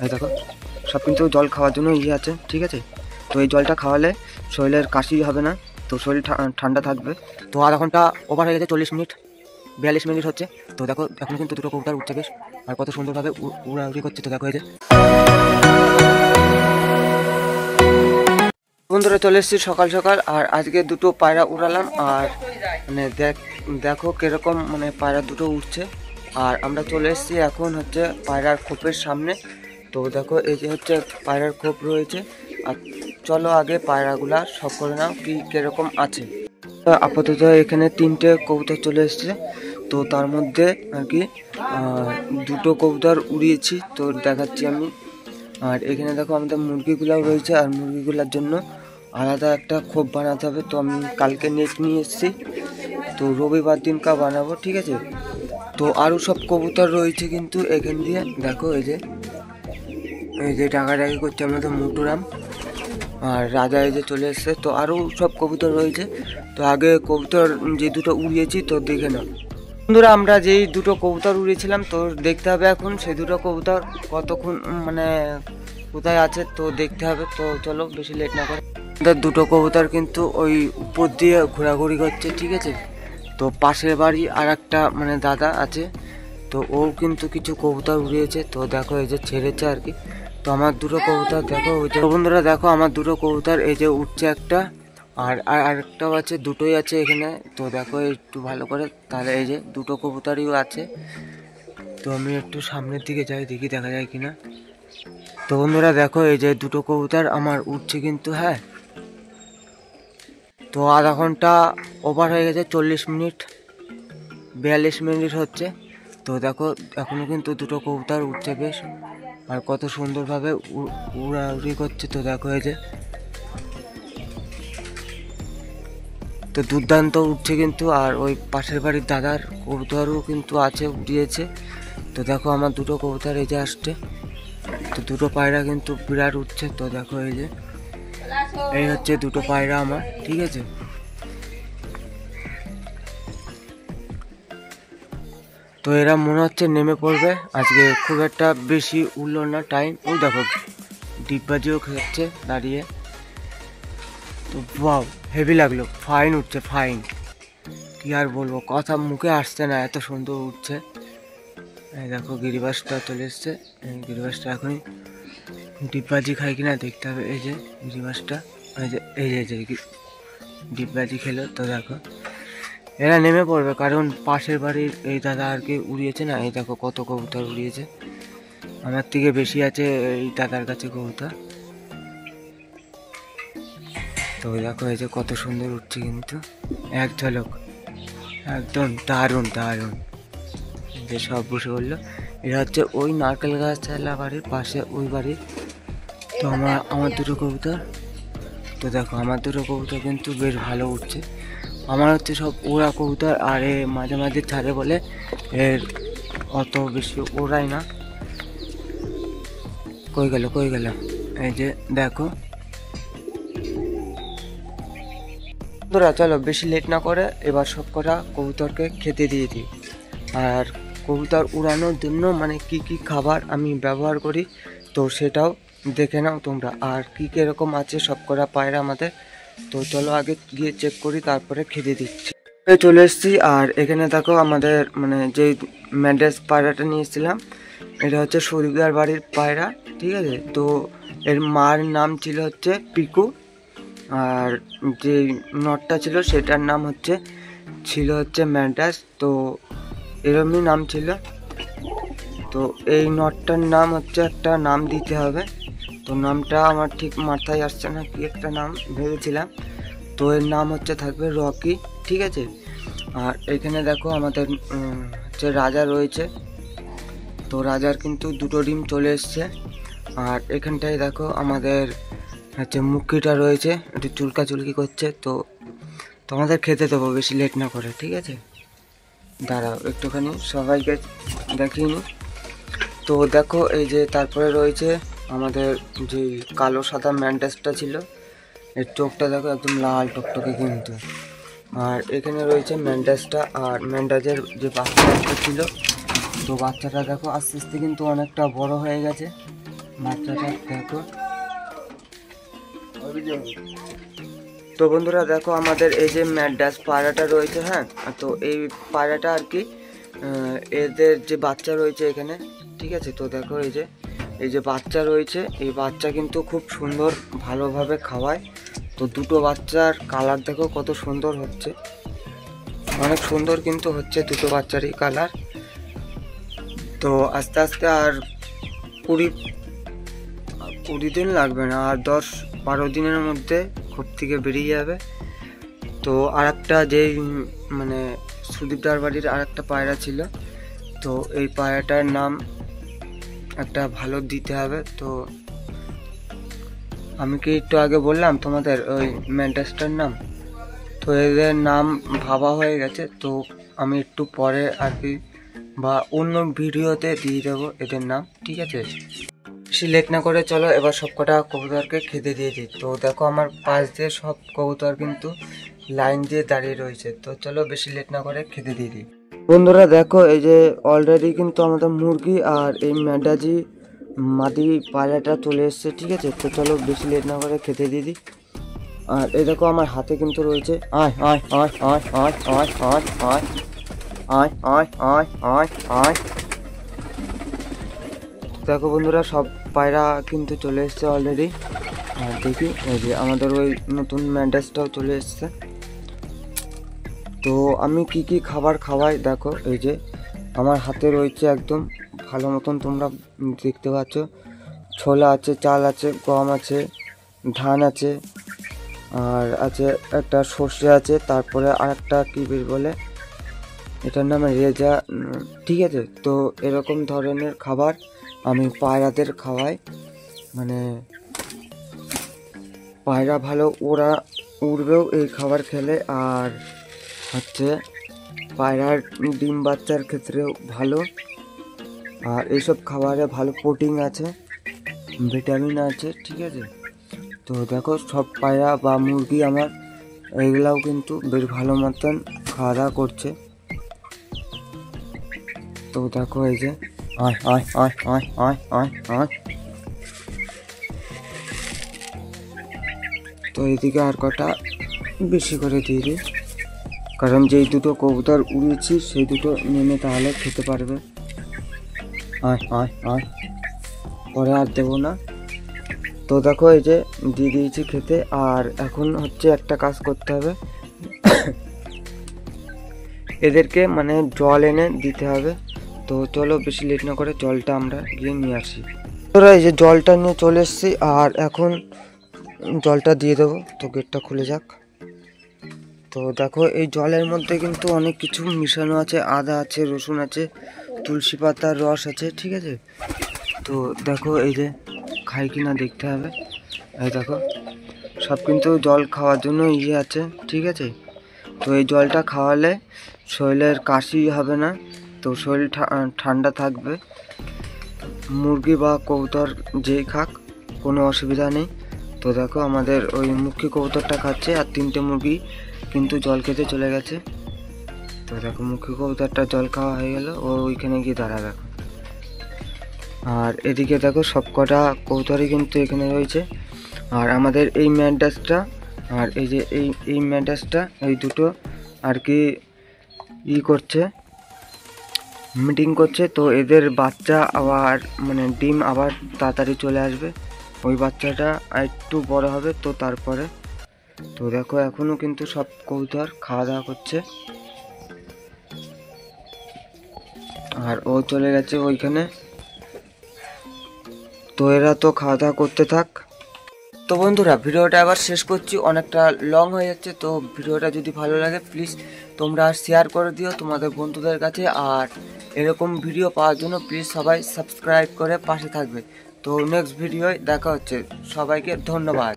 এই দেখো সব কিন্তু জল খাওয়ার জন্য আছে, ঠিক আছে। তো এই জলটা খাওয়ালে শরীরের কাশি হবে না, তো শরীর ঠান্ডা থাকবে। তো আধা ঘন্টা ওভার হয়ে গেছে, 40 মিনিট 42 মিনিট হচ্ছে। তো দেখো এখন কিন্তু দুটো কবুতর উঠছে বেশ, আর কত সুন্দরভাবে উড়াউড়ি করছে। তো দেখো এই যে বন্ধুরা চলে এসেছি সকাল সকাল, আর আজকে দুটো পায়রা উড়ালাম। আর মানে দেখো কিরকম মানে পায়রা দুটো উঠছে। আর আমরা চলে এসেছি এখন হচ্ছে পায়রার খোপের সামনে। তো দেখো এই যে হচ্ছে পায়রার খোপ রয়েছে। আর চলো আগে পায়রাগুলা সব করে নাও কি কিরকম আছে। আপাতত এখানে 3টে কবুতর চলে এসছে। তো তার মধ্যে আর কি দুটো কবুতর উড়িয়েছি, তো দেখাচ্ছি আমি। আর এখানে দেখো আমাদের মুরগিগুলাও রয়েছে, আর মুরগিগুলোর জন্য আলাদা একটা খোপ বানাতে হবে। তো আমি কালকে নেট নিয়ে এসেছি, তো রবিবার দিনকা বানাবো, ঠিক আছে। তো আরও সব কবুতর রয়েছে কিন্তু এখান দিয়ে দেখো এই যে ডাকাডাকি করছে আমাদের মুটুরাম, আর রাজা এই যে চলে এসছে। তো আরও সব কবুতর রয়েছে। তো আগে কবুতর যে দুটো উড়িয়েছি তো দেখে নাও বন্ধুরা। আমরা যেই দুটো কবুতর উড়িয়েছিলাম তো দেখতে হবে এখন সেই দুটো কবুতর কতক্ষণ মানে কোথায় আছে তো দেখতে হবে। তো চলো বেশি লেট না করে, আমাদের দুটো কবুতর কিন্তু ওই উপর দিয়ে ঘোরাঘুরি করছে, ঠিক আছে। তো পাশের বাড়ি আর একটা মানে দাদা আছে, তো ও কিন্তু কিছু কবুতর উড়িয়েছে। তো দেখো এই যে ছেড়েছে আর কি। তো আমার দুটো কবুতর দেখো ওই যে বন্ধুরা দেখো আমার দুটো কবুতর এই যে উঠছে একটা, আর আরেকটাও আছে, দুটোই আছে এখানে। তো দেখো একটু ভালো করে, তাহলে এই যে দুটো কবুতরই আছে। তো আমি একটু সামনের দিকে যাই, দেখি দেখা যায় কিনা। তো বন্ধুরা দেখো এই যে দুটো কবুতর আমার উঠছে কিন্তু, হ্যাঁ। তো আধা ঘন্টা ওভার হয়ে গেছে, 40 মিনিট 42 মিনিট হচ্ছে। তো দেখো এখনো কিন্তু দুটো কবুতর উঠছে বেশ, আর কত সুন্দরভাবে উড়াউড়ি করছে। তো দেখো এই যে তো দুর্দান্ত উঠছে কিন্তু। আর ওই পাশের বাড়ির দাদার কবুতরও কিন্তু আছে, উড়িয়েছে। তো দেখো আমার দুটো কবুতর এই যে আসছে। তো দুটো পায়রা কিন্তু বিরাট উঠছে। তো দেখো এই যে এই হচ্ছে দুটো পায়রা আমার, ঠিক আছে। তো এরা মনে হচ্ছে নেমে পড়বে আজকে, খুব একটা বেশি উঠলো না টাইম। ওই দেখো ডিগবাজিও খাচ্ছে দাঁড়িয়ে। তো বাও হেভি লাগলো, ফাইন উঠছে ফাইন, কি আর বলবো, কথা মুখে আসছে না, এত সুন্দর উঠছে। এই দেখো গিরিবাসটা চলে এসছে, গিরিবাসটা এখনই ডিগবাজি খায় কিনা দেখতে হবে। এই যে গিরিবাসটা এই যে ডিগবাজি খেলো। তো দেখো এরা নেমে পড়বে, কারণ পাশের বাড়ির এই দাদা আর কি উড়িয়েছে না। এই দেখো কত কবুতর উড়িয়েছে, আমার থেকে বেশি আছে এই দাদার কাছে কবুতর। তো দেখো এই যে কত সুন্দর উঠছে কিন্তু, এক ঝলক একদম দারুণ দারুণ। যে সব বসে বললো এরা হচ্ছে ওই নারকেল গাছ বাড়ির পাশে ওই বাড়ির। তো আমার দুটো কবুতর, তো দেখো আমার দুটো কবুতর কিন্তু বেশ ভালো উঠছে। আমার হচ্ছে সব ওড়া কবুতর, আর এ মাঝে মাঝে ছাড়ে বলে এর অত বেশি ওড়ায় না। কই গেল এই যে দেখো বন্ধুরা, চলো বেশি লেট না করে এবার সব কটা কবুতরকে খেতে দিয়ে দিই। আর কবুতর উড়ানোর জন্য মানে কি কি খাবার আমি ব্যবহার করি তো সেটাও দেখে নাও তোমরা, আর কি কিরকম আছে সব কটা পায়রা আমাদের। তো চলো আগে গিয়ে চেক করি, তারপরে খেতে দিচ্ছি। চলে এসেছি, আর এখানে দেখো আমাদের মানে যে ম্যাড্রাস পায়রাটা নিয়ে এসেছিলাম, এটা হচ্ছে সদীপদার বাড়ির পায়রা, ঠিক আছে। তো এর মার নাম ছিল হচ্ছে পিকু, আর যে নটটা ছিল সেটার নাম ছিল হচ্ছে ম্যাড্রাস। তো এরমই নাম ছিল। তো এই নটটার নাম হচ্ছে একটা নাম দিতে হবে, তো নামটা আমার ঠিক মাথায় আসছে না, কি একটা নাম ভেবেছিলাম। তো এর নাম থাকবে রকি, ঠিক আছে। আর এখানে দেখো আমাদের হচ্ছে রাজা রয়েছে। তো রাজার কিন্তু দুটো ডিম চলে এসছে। আর এখানটায় দেখো আমাদের হচ্ছে মুখিটা রয়েছে, একটু চুলকি করছে। তো তোমাদের খেতে দেবো বেশি লেট না করে, ঠিক আছে। দাঁড়াও একটুখানি সবাইকে দেখিয়ে নি। তো দেখো এই যে তারপরে রয়েছে আমাদের যে কালো সাদা ম্যান্ডাসটা ছিল, এর চোখটা দেখো একদম লাল টকটকে কিন্তু। আর এখানে রয়েছে ম্যান্ডাসটা, আর ম্যান্ডাসের যে বাচ্চাটা ছিল, তো বাচ্চাটা দেখো আস্তে আস্তে কিন্তু অনেকটা বড় হয়ে গেছে। বাচ্চাটা দেখো। তো বন্ধুরা দেখো আমাদের এই যে ম্যাড্রাস পায়রাটা রয়েছে, হ্যাঁ, তো এই পায়রাটা আর কি এদের যে বাচ্চা রয়েছে এখানে, ঠিক আছে। তো দেখো এই যে বাচ্চা রয়েছে, এই বাচ্চা কিন্তু খুব সুন্দর ভালোভাবে খাওয়ায়। তো দুটো বাচ্চার কালার দেখো কত সুন্দর হচ্ছে, অনেক সুন্দর কিন্তু হচ্ছে দুটো বাচ্চারই কালার। তো আস্তে আস্তে আর 20 দিন লাগবে না, আর 10-12 দিনের মধ্যে খোপ থেকে বেরিয়ে যাবে। তো আর একটা যেই মানে সুদীপদার বাড়ির আর একটা পায়রা ছিল, তো এই পায়রাটার নাম একটা ভালো দিতে হবে। তো আমি কি একটু আগে বললাম তোমাদের ওই ম্যান্টাসটার নাম, তো এদের নাম ভাবা হয়ে গেছে। তো আমি একটু পরে আর কি বা অন্য ভিডিওতে দিয়ে দেবো এদের নাম, ঠিক আছে। বেশি লেট না করে চলো এবার সব কটা কবুতরকে খেতে দিয়ে দিই। তো দেখো আমার পাশ দিয়ে সব কবুতর কিন্তু লাইন দিয়ে দাঁড়িয়ে রয়েছে। তো চলো বেশি লেট না করে খেতে দিয়ে দিই। বন্ধুরা দেখো এই যে অলরেডি কিন্তু আমাদের মুরগি আর এই ম্যাডাজি মাদি পায়রাটা চলে এসছে, ঠিক আছে। তো চলো বেশি লেট না করে খেতে দিয়ে দিই। আর এই দেখো আমার হাতে কিন্তু রয়েছে আয় আয় আয় আয় আয় আয় আয় আয় আয় আয় আয় আয় আয়। দেখো বন্ধুরা সব পায়রা কিন্তু চলে এসছে অলরেডি। আর দেখি এই যে আমাদের ওই নতুন ম্যান্ডাসটাও চলে এসছে। তো আমি কি কি খাবার খাওয়াই দেখো, এই যে আমার হাতে রয়েছে একদম ভালো মতন, তোমরা দেখতে পাচ্ছ। ছোলা আছে, চাল আছে, গম আছে, ধান আছে, আর আছে একটা সর্ষে আছে, তারপরে আর একটা কী বের বলে এটার নাম রেজা, ঠিক আছে। তো এরকম ধরনের খাবার আমি পায়রাদের খাওয়াই, মানে পায়রা ভালো ওরা উড়বেও এই খাবার খেলে। আর হচ্ছে পায়রার ডিম বাচ্চার ক্ষেত্রেও ভালো। আর এইসব খাবারে ভালো প্রোটিন আছে, ভিটামিন আছে, ঠিক আছে। তো দেখো সব পায়রা বা মুরগি আমার এইগুলাও কিন্তু বেশ ভালো মতন খাওয়া দাওয়া করছে। তো দেখো এই যে আয় আয় আয় আয় আয় আয় আয়। তো এইদিকে আর কটা বেশি করে দিয়ে দিই, কারণ যেই দুটো কবুতর উড়িয়েছি সেই দুটো নেমে তাহলে খেতে পারবে। আয় আয় আয়, পরে আর দেবো না। তো দেখো এই যে দিয়ে দিয়েছি খেতে। আর এখন হচ্ছে একটা কাজ করতে হবে, এদেরকে মানে জল এনে দিতে হবে। তো চলো বেশি লেট না করে জলটা আমরা গিয়ে নিয়ে আসি। তোরা এই যে জলটা নিয়ে চলে এসেছি, আর এখন জলটা দিয়ে দেবো। তো গেটটা খুলে যাক। তো দেখো এই জলের মধ্যে কিন্তু অনেক কিছু মিশানো আছে, আদা আছে, রসুন আছে, তুলসী পাতার রস আছে, ঠিক আছে। তো দেখো এই যে খাই কিনা দেখতে হবে। এই দেখো সব কিন্তু জল খাওয়ার জন্য আছে, ঠিক আছে। তো এই জলটা খাওয়ালে শরীরের কাশি হবে না, তো শরীর ঠান্ডা থাকবে। মুরগি বা কবুতর যেই খাক কোনো অসুবিধা নেই। তো দেখো আমাদের ওই মুখী কবুতরটা খাচ্ছে, আর 3টে মুরগি কিন্তু জল খেতে চলে গেছে। তো দেখো মুখী কবুতরটা জল খাওয়া হয়ে গেল, ও ওইখানে গিয়ে দাঁড়াবে এখন। আর এদিকে দেখো সব কটা কবুতরই কিন্তু এখানে রয়েছে। আর আমাদের এই ম্যাডাসটা আর এই যে এই ম্যাডাসটা, এই দুটো আর কি করছে, মিটিং করছে। তো এদের বাচ্চা আবার মানে ডিম আবার তাড়াতাড়ি চলে আসবে, ওই বাচ্চাটা একটু বড় হবে তো তারপরে। তো দেখো এখনো কিন্তু সব কবুতর খাওয়া দাওয়া করছে, আর ও চলে গেছে ওইখানে। তো এরা তো খাওয়া দাওয়া করতে থাক। তো বন্ধুরা ভিডিওটা আবার শেষ করছি, অনেকটা লং হয়ে যাচ্ছে। তো ভিডিওটা যদি ভালো লাগে প্লিজ তোমরা শেয়ার করে দিও তোমাদের বন্ধুদের কাছে। আর এরকম ভিডিও পাওয়ার জন্য প্লিজ সবাই সাবস্ক্রাইব করে পাশে থাকবে। তো নেক্সট ভিডিওয় দেখা হচ্ছে, সবাইকে ধন্যবাদ।